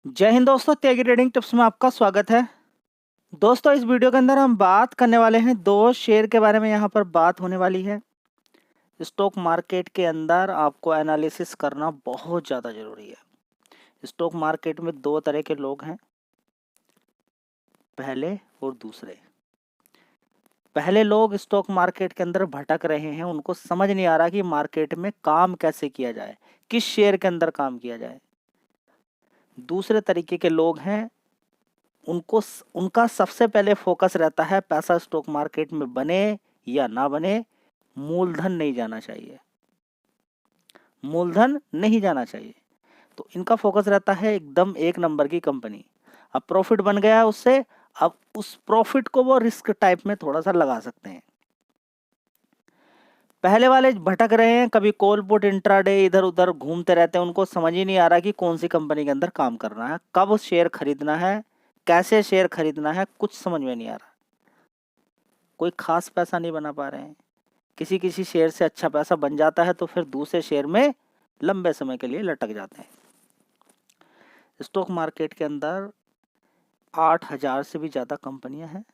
जय हिंद दोस्तों, त्यागी trading tips में आपका स्वागत है। दोस्तों, इस वीडियो के अंदर हम बात करने वाले हैं दो शेयर के बारे में। यहाँ पर बात होने वाली है स्टॉक मार्केट के अंदर आपको एनालिसिस करना बहुत ज़्यादा ज़रूरी है। स्टॉक मार्केट में दो तरह के लोग हैं, पहले और दूसरे। पहले लोग स्टॉक मार्केट के अंदर भटक रहे हैं, उनको समझ नहीं आ रहा कि मार्केट में काम कैसे किया जाए, किस शेयर के अंदर काम किया जाए। दूसरे तरीके के लोग हैं, उनको उनका सबसे पहले फोकस रहता है पैसा स्टॉक मार्केट में बने या ना बने, मूलधन नहीं जाना चाहिए, मूलधन नहीं जाना चाहिए। तो इनका फोकस रहता है एकदम एक नंबर की कंपनी। अब प्रॉफिट बन गया है उससे, अब उस प्रॉफिट को वो रिस्क टाइप में थोड़ा सा लगा सकते हैं। पहले वाले भटक रहे हैं, कभी कॉल पुट इंट्राडे इधर उधर घूमते रहते हैं, उनको समझ ही नहीं आ रहा कि कौन सी कंपनी के अंदर काम करना है, कब शेयर खरीदना है, कैसे शेयर खरीदना है, कुछ समझ में नहीं आ रहा। कोई खास पैसा नहीं बना पा रहे हैं। किसी किसी शेयर से अच्छा पैसा बन जाता है तो फिर दूसरे शेयर में लंबे समय के लिए लटक जाते हैं। स्टॉक मार्केट के अंदर 8,000 से भी ज़्यादा कंपनियां हैं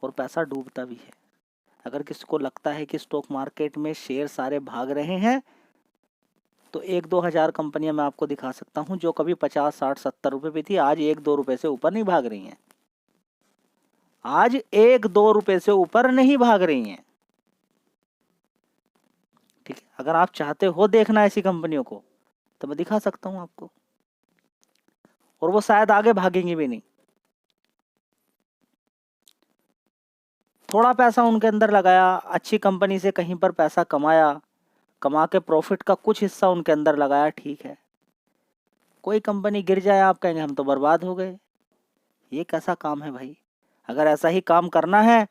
और पैसा डूबता भी है। अगर किसी को लगता है कि स्टॉक मार्केट में शेयर सारे भाग रहे हैं तो 1-2 हज़ार कंपनियां मैं आपको दिखा सकता हूं जो कभी 50-60-70 रुपए पे थी, आज 1-2 रुपए से ऊपर नहीं भाग रही हैं। आज 1-2 रुपए से ऊपर नहीं भाग रही हैं। ठीक है, अगर आप चाहते हो देखना ऐसी कंपनियों को तो मैं दिखा सकता हूं आपको, और वो शायद आगे भागेंगी भी नहीं। थोड़ा पैसा उनके अंदर लगाया, अच्छी कंपनी से कहीं पर पैसा कमाया, कमा के प्रॉफिट का कुछ हिस्सा उनके अंदर लगाया, ठीक है। कोई कंपनी गिर जाए, आप कहेंगे हम तो बर्बाद हो गए। ये कैसा काम है भाई? अगर ऐसा ही काम करना है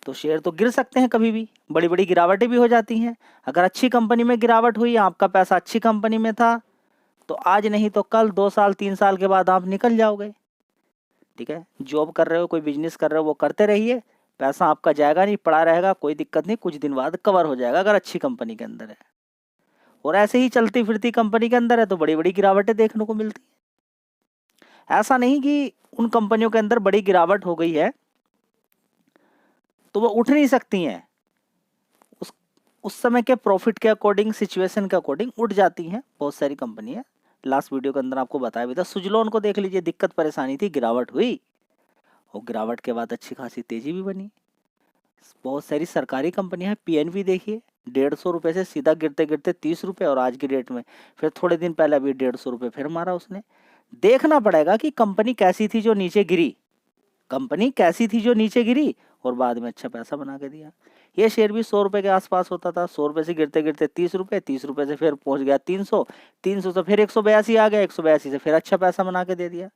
तो शेयर तो गिर सकते हैं, कभी भी बड़ी बड़ी गिरावटें भी हो जाती हैं। अगर अच्छी कंपनी में गिरावट हुई, आपका पैसा अच्छी कंपनी में था, तो आज नहीं तो कल, 2 साल 3 साल के बाद आप निकल जाओगे। ठीक है, जॉब कर रहे हो, कोई बिजनेस कर रहे हो, वो करते रहिए, पैसा आपका जाएगा नहीं, पड़ा रहेगा, कोई दिक्कत नहीं, कुछ दिन बाद कवर हो जाएगा अगर अच्छी कंपनी के अंदर है। और ऐसे ही चलती फिरती कंपनी के अंदर है तो बड़ी बड़ी गिरावटें देखने को मिलती है। ऐसा नहीं कि उन कंपनियों के अंदर बड़ी गिरावट हो गई है तो वो उठ नहीं सकती हैं, उस उस समय के प्रॉफिट के अकॉर्डिंग, सिचुएशन के अकॉर्डिंग उठ जाती हैं बहुत सारी कंपनियां। लास्ट वीडियो के अंदर आपको बताया भी था, सुजलोन को देख लीजिए, दिक्कत परेशानी थी, गिरावट हुई और गिरावट के बाद अच्छी खासी तेजी भी बनी। बहुत सारी सरकारी कंपनियां हैं, पीएनबी देखिए, 150 रुपए से सीधा गिरते गिरते 30 रुपए, और आज की डेट में फिर थोड़े दिन पहले अभी 150 रुपए फिर मारा उसने। देखना पड़ेगा कि कंपनी कैसी थी जो नीचे गिरी, कंपनी कैसी थी जो नीचे गिरी और बाद में अच्छा पैसा बना के दिया। ये शेयर भी 100 रुपए के आसपास होता था, 100 रुपए से गिरते गिरते 30 रुपए, 30 रुपए से फिर पहुंच गया 300, 300 से फिर 182 आ गया, 182 से फिर अच्छा पैसा बना के दे दिया।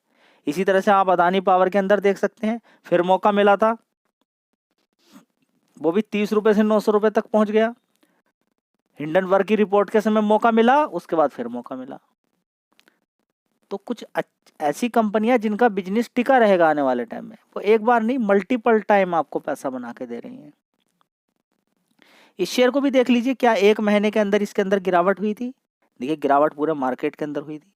इसी तरह से आप अदानी पावर के अंदर देख सकते हैं, फिर मौका मिला था, वो भी 30 रुपए से 900 रुपए तक पहुंच गया। हिंडनबर्ग की रिपोर्ट के समय मौका मिला, उसके बाद फिर मौका मिला। तो कुछ ऐसी कंपनियां जिनका बिजनेस टिका रहेगा आने वाले टाइम में, वो एक बार नहीं मल्टीपल टाइम आपको पैसा बना के दे रही हैं। इस शेयर को भी देख लीजिए, क्या 1 महीने के अंदर इसके अंदर गिरावट हुई थी? देखिए, गिरावट पूरे मार्केट के अंदर हुई थी।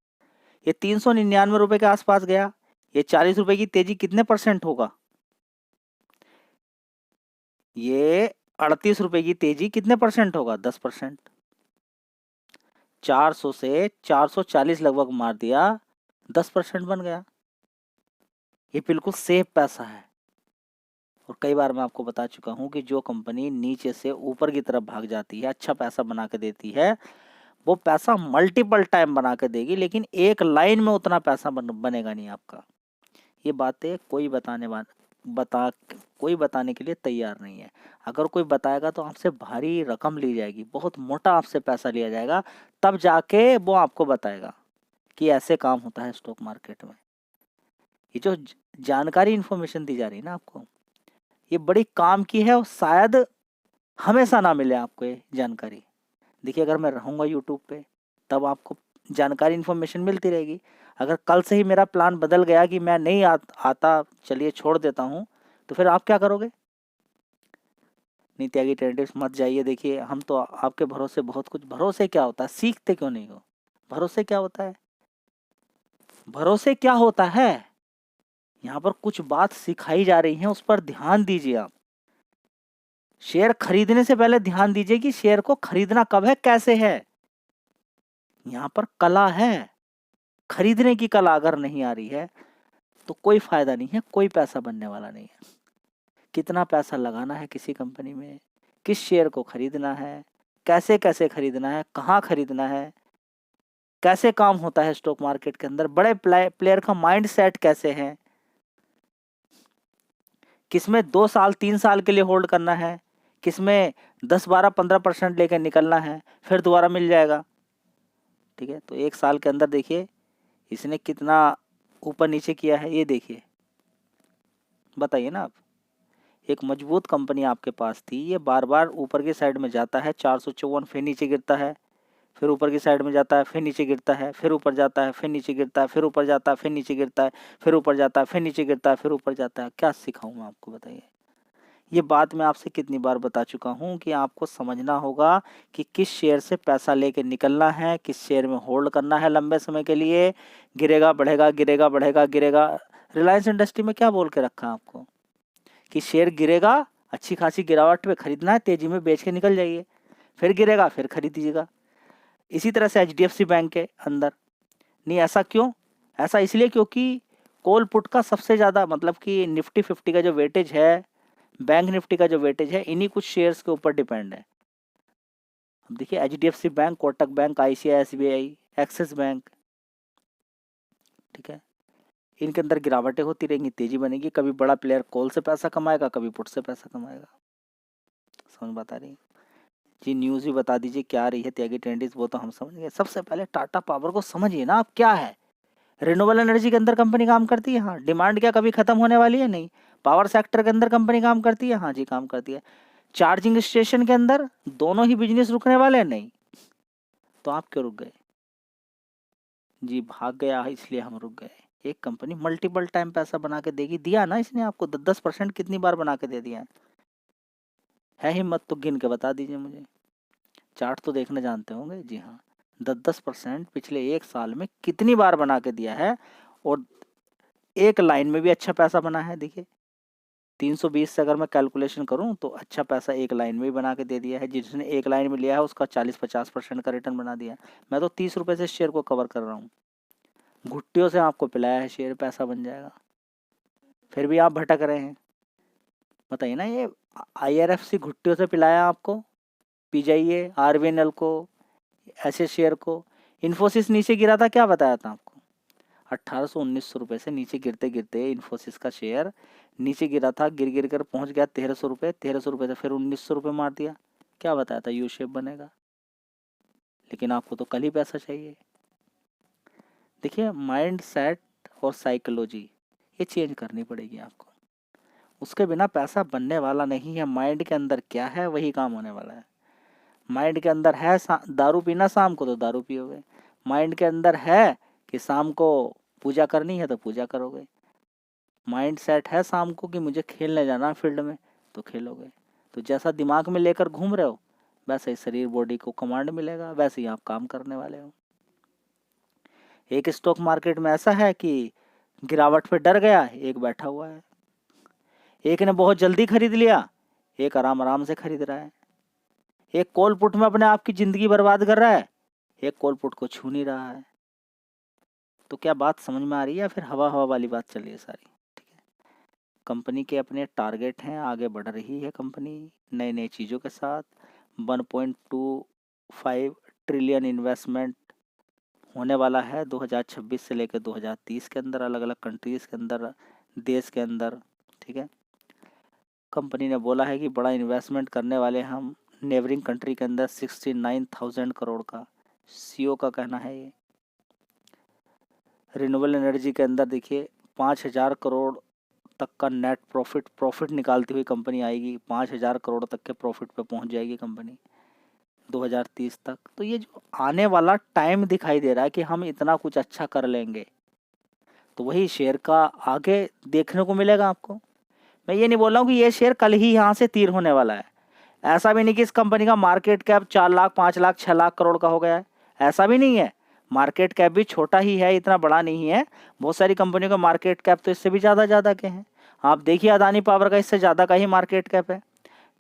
ये 399 रुपए के आसपास गया, ये 40 रुपए की तेजी कितने परसेंट होगा? ये 38 रुपए की तेजी कितने परसेंट होगा? 10%। 400 से 440 लगभग मार दिया, 10% बन गया। ये बिल्कुल सेफ पैसा है। और कई बार मैं आपको बता चुका हूं कि जो कंपनी नीचे से ऊपर की तरफ भाग जाती है, अच्छा पैसा बना के देती है, वो पैसा मल्टीपल टाइम बना के देगी, लेकिन एक लाइन में उतना पैसा बनेगा नहीं आपका। ये बातें कोई बताने के लिए तैयार नहीं है। अगर कोई बताएगा तो आपसे भारी रकम ली जाएगी, बहुत मोटा आपसे पैसा लिया जाएगा, तब जाके वो आपको बताएगा कि ऐसे काम होता है स्टॉक मार्केट में। ये जो जानकारी, इंफॉर्मेशन दी जा रही है ना आपको, ये बड़ी काम की है और शायद हमेशा ना मिले आपको ये जानकारी। देखिए, अगर मैं रहूँगा यूट्यूब पे तब आपको जानकारी, इन्फॉर्मेशन मिलती रहेगी। अगर कल से ही मेरा प्लान बदल गया कि मैं नहीं आता, चलिए छोड़ देता हूँ, तो फिर आप क्या करोगे? नहीं, त्यागी ट्रेडिंग्स मत जाइए। देखिए, हम तो आपके भरोसे बहुत कुछ, भरोसे क्या होता है, सीखते क्यों नहीं हो? भरोसे क्या होता है? भरोसे क्या होता है, यहाँ पर कुछ बात सिखाई जा रही है, उस पर ध्यान दीजिए आप। शेयर खरीदने से पहले ध्यान दीजिए कि शेयर को खरीदना कब है, कैसे है। यहाँ पर कला है, खरीदने की कला अगर नहीं आ रही है तो कोई फायदा नहीं है, कोई पैसा बनने वाला नहीं है। कितना पैसा लगाना है किसी कंपनी में, किस शेयर को खरीदना है, कैसे कैसे खरीदना है, कहाँ खरीदना है, कैसे काम होता है स्टॉक मार्केट के अंदर, बड़े प्लेयर का माइंड सेट कैसे है, किसमें 2 साल 3 साल के लिए होल्ड करना है, किसमें 10-12-15% लेकर निकलना है, फिर दोबारा मिल जाएगा। ठीक है, तो 1 साल के अंदर देखिए इसने कितना ऊपर नीचे किया है, ये देखिए, बताइए ना आप। एक मजबूत कंपनी आपके पास थी, ये बार बार ऊपर की साइड में जाता है, 454, फिर नीचे गिरता है, फिर ऊपर की साइड में जाता है, फिर नीचे गिरता है, फिर ऊपर जाता है, फिर नीचे गिरता है, फिर ऊपर जाता है, फिर नीचे गिरता है, फिर ऊपर जाता है, फिर नीचे गिरता है, फिर ऊपर जाता है। क्या सिखाऊं मैं आपको, बताइए। ये बात मैं आपसे कितनी बार बता चुका हूँ कि आपको समझना होगा कि किस शेयर से पैसा लेके निकलना है, किस शेयर में होल्ड करना है लंबे समय के लिए। गिरेगा बढ़ेगा, गिरेगा बढ़ेगा, गिरेगा। रिलायंस इंडस्ट्री में क्या बोल के रखा है आपको कि शेयर गिरेगा, अच्छी खासी गिरावट पे खरीदना है, तेजी में बेच के निकल जाइए, फिर गिरेगा फिर खरीदिएगा। इसी तरह से HDFC बैंक के अंदर नहीं, ऐसा क्यों? ऐसा इसलिए क्योंकि कॉल पुट का सबसे ज़्यादा, मतलब कि निफ्टी 50 का जो वेटेज है, बैंक निफ्टी का जो वेटेज है, इन्हीं कुछ शेयर्स के ऊपर डिपेंड है। अब देखिए HDFC bank, Kotak bank, ICICI, SBI, axis bank, ठीक है, इनके अंदर गिरावटें होती रहेंगी, तेजी बनेगी। कभी बड़ा प्लेयर कॉल से पैसा कमाएगा, कभी पुट से पैसा कमाएगा। समझ बात आ रही है जी? न्यूज़ भी बता दीजिए क्या आ रही है, त्यागी ट्रेंडिस, वो तो हम समझ गए। सबसे पहले टाटा पावर को समझिए ना आप, क्या है। रिन्यूएबल एनर्जी के अंदर कंपनी काम करती है, हाँ। डिमांड क्या कभी खत्म होने वाली है? नहीं। पावर सेक्टर के अंदर कंपनी काम करती है, हाँ जी काम करती है। चार्जिंग स्टेशन के अंदर दोनों ही बिजनेस रुकने वाले हैं? नहीं। तो आप क्यों रुक गए जी? भाग गया इसलिए हम रुक गए। एक कंपनी मल्टीपल टाइम पैसा बना के देगी, दिया ना इसने आपको 10% कितनी बार बना के दे दिया है हिम्मत तो गिन के बता दीजिए मुझे। चार्ट तो देखने जानते होंगे जी, हाँ। 10% पिछले 1 साल में कितनी बार बना के दिया है, और एक लाइन में भी अच्छा पैसा बना है। देखिए 320 से अगर मैं कैलकुलेशन करूं तो अच्छा पैसा एक लाइन में भी बना के दे दिया है। जिसने एक लाइन में लिया है उसका 40-50% का रिटर्न बना दिया है। मैं तो 30 रुपये से शेयर को कवर कर रहा हूँ। घुट्टियों से आपको पिलाया है शेयर, पैसा बन जाएगा, फिर भी आप भटक रहे हैं। बताइए ना, ये IRFC घुट्टियों से पिलाया आपको, पी जाइए। RVNL को, ऐसे शेयर को। इन्फोसिस नीचे गिरा था, क्या बताया था आपको? 1800-1900 रुपये से नीचे गिरते गिरते इन्फोसिस का शेयर नीचे गिरा था, गिर गिर कर पहुंच गया 1300 रुपये। 1300 रुपये से फिर 1900 रुपये मार दिया। क्या बताया था? यू शेप बनेगा। लेकिन आपको तो कल ही पैसा चाहिए। देखिए माइंड सेट और साइकोलॉजी ये चेंज करनी पड़ेगी आपको, उसके बिना पैसा बनने वाला नहीं है। माइंड के अंदर क्या है वही काम होने वाला है। माइंड के अंदर है दारू पीना, शाम को तो दारू पियोगे। माइंड के अंदर है कि शाम को पूजा करनी है तो पूजा करोगे। माइंड सेट है शाम को कि मुझे खेलने जाना फील्ड में, तो खेलोगे। तो जैसा दिमाग में लेकर घूम रहे हो वैसे ही शरीर बॉडी को कमांड मिलेगा, वैसे ही आप काम करने वाले हो। एक स्टॉक मार्केट में ऐसा है कि गिरावट पे डर गया, एक बैठा हुआ है। एक ने बहुत जल्दी खरीद लिया, एक आराम आराम से खरीद रहा है। एक कॉल पुट में अपने आप की जिंदगी बर्बाद कर रहा है, एक कॉल पुट को छू नहीं रहा है। तो क्या बात समझ में आ रही है? फिर हवा हवा वाली बात चल रही है सारी। ठीक है, कंपनी के अपने टारगेट हैं, आगे बढ़ रही है कंपनी नई नई चीज़ों के साथ। 1.25 ट्रिलियन इन्वेस्टमेंट होने वाला है 2026 से लेकर 2030 के अंदर, अलग अलग कंट्रीज़ के अंदर, देश के अंदर। ठीक है, कंपनी ने बोला है कि बड़ा इन्वेस्टमेंट करने वाले हम नेबरिंग कंट्री के अंदर 69,000 करोड़ का, CEO का कहना है ये। रिन्यूएबल एनर्जी के अंदर देखिए 5,000 करोड़ तक का नेट प्रॉफिट निकालती हुई कंपनी आएगी। 5,000 करोड़ तक के प्रॉफिट पे पहुंच जाएगी कंपनी 2030 तक। तो ये जो आने वाला टाइम दिखाई दे रहा है कि हम इतना कुछ अच्छा कर लेंगे, तो वही शेयर का आगे देखने को मिलेगा आपको। मैं ये नहीं बोल रहा हूँ कि ये शेयर कल ही यहाँ से तीर होने वाला है। ऐसा भी नहीं कि इस कंपनी का मार्केट कैप 4 लाख 5 लाख 6 लाख करोड़ का हो गया है, ऐसा भी नहीं है। मार्केट कैप भी छोटा ही है, इतना बड़ा नहीं है। बहुत सारी कंपनियों का मार्केट कैप तो इससे भी ज़्यादा के हैं। आप देखिए अदानी पावर का इससे ज़्यादा का ही मार्केट कैप है।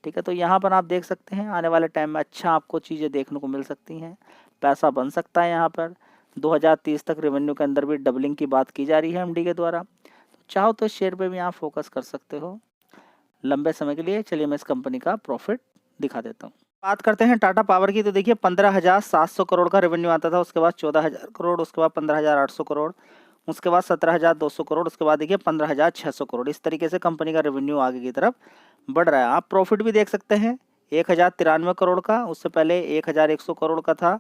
ठीक है, तो यहाँ पर आप देख सकते हैं आने वाले टाइम में अच्छा आपको चीज़ें देखने को मिल सकती हैं, पैसा बन सकता है। यहाँ पर 2030 तक रेवेन्यू के अंदर भी डबलिंग की बात की जा रही है एमडी के द्वारा। तो चाहो तो शेयर पे भी आप फोकस कर सकते हो लंबे समय के लिए। चलिए मैं इस कंपनी का प्रॉफिट दिखा देता हूँ। बात करते हैं टाटा पावर की, तो देखिए 15,700 करोड़ का रेवेन्यू आता था, उसके बाद 14,000 करोड़, उसके बाद 15,800 करोड़, उसके बाद 17,200 करोड़, उसके बाद देखिए 15,600 करोड़। इस तरीके से कंपनी का रेवेन्यू आगे की तरफ बढ़ रहा है। आप प्रॉफिट भी देख सकते हैं 1,093 करोड़ का, उससे पहले 1,100 करोड़ का था,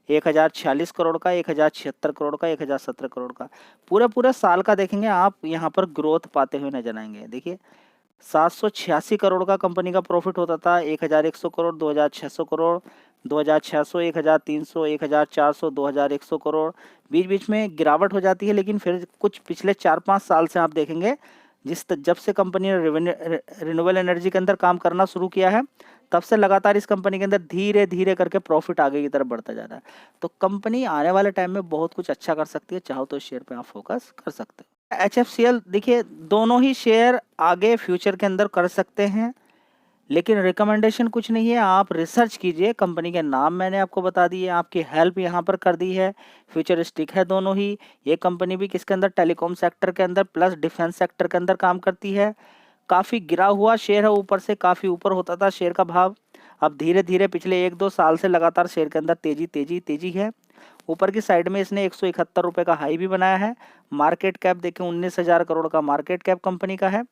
1,046 करोड़ का, 1,076 करोड़ का, 1,017 करोड़ का। पूरे साल का देखेंगे आप यहाँ पर ग्रोथ पाते हुए नजर आएंगे। देखिए 786 करोड़ का कंपनी का प्रॉफिट होता था, 1,100 करोड़, 2,600 करोड़, 2,600, 1,300, 1,400, 2,100 करोड़। बीच बीच में गिरावट हो जाती है, लेकिन फिर कुछ पिछले 4-5 साल से आप देखेंगे जब से कंपनी ने रिन्यूएबल एनर्जी के अंदर काम करना शुरू किया है, तब से लगातार इस कंपनी के अंदर धीरे धीरे करके प्रॉफिट आगे की तरफ बढ़ता जा रहा है। तो कंपनी आने वाले टाइम में बहुत कुछ अच्छा कर सकती है, चाहो तो शेयर पे आप फोकस कर सकते हो। HFCL देखिए दोनों ही शेयर आगे फ्यूचर के अंदर कर सकते हैं, लेकिन रिकमेंडेशन कुछ नहीं है। आप रिसर्च कीजिए, कंपनी के नाम मैंने आपको बता दिए, आपकी हेल्प यहाँ पर कर दी है। फ्यूचरिस्टिक है दोनों ही। ये कंपनी भी किसके अंदर, टेलीकॉम सेक्टर के अंदर प्लस डिफेंस सेक्टर के अंदर काम करती है। काफ़ी गिरा हुआ शेयर है, ऊपर से काफ़ी ऊपर होता था शेयर का भाव, अब धीरे धीरे पिछले 1-2 साल से लगातार शेयर के अंदर तेजी है। ऊपर की साइड में इसने 171 रुपये का हाई भी बनाया है। मार्केट कैप देखें 19,000 करोड़ का मार्केट कैप कंपनी का है।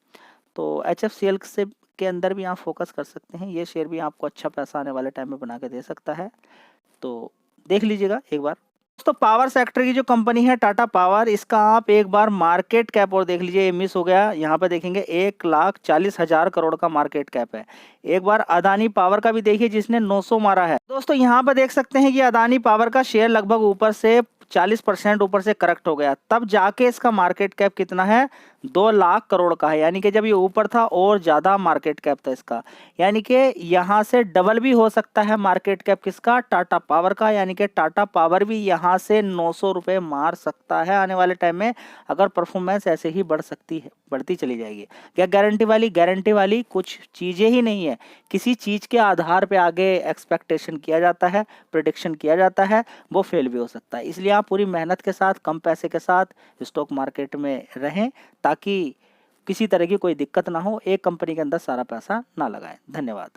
तो HFCL से के अंदर भी आप फोकस कर सकते हैं, ये शेयर भी आपको अच्छा पैसा आने वाले टाइम में बना के दे सकता है, तो देख लीजिएगा एक बार। तो पावर सेक्टर की जो कंपनी है टाटा पावर, इसका आप एक बार मार्केट कैप और देख लीजिए, ये मिस हो गया। यहाँ पे देखेंगे 1,40,000 करोड़ का मार्केट कैप है। एक बार अदानी पावर का भी देखिए जिसने 900 मारा है। दोस्तों यहाँ पे देख सकते हैं कि अदानी पावर का शेयर लगभग ऊपर से 40% ऊपर से करेक्ट हो गया, तब जाके इसका मार्केट कैप कितना है, 2 लाख करोड़ का है। यानी कि जब ये ऊपर था और ज़्यादा मार्केट कैप था इसका, यानी कि यहाँ से डबल भी हो सकता है मार्केट कैप किसका, टाटा पावर का। यानी कि टाटा पावर भी यहाँ से 900 रुपये मार सकता है आने वाले टाइम में, अगर परफॉर्मेंस ऐसे ही बढ़ती चली जाएगी। क्या गारंटी वाली कुछ चीज़ें ही नहीं है। किसी चीज़ के आधार पर आगे एक्सपेक्टेशन किया जाता है, प्रिडिक्शन किया जाता है, वो फेल भी हो सकता है। इसलिए आप पूरी मेहनत के साथ, कम पैसे के साथ स्टॉक मार्केट में रहें, ताकि किसी तरह की कोई दिक्कत ना हो, एक कंपनी के अंदर सारा पैसा ना लगाएं। धन्यवाद।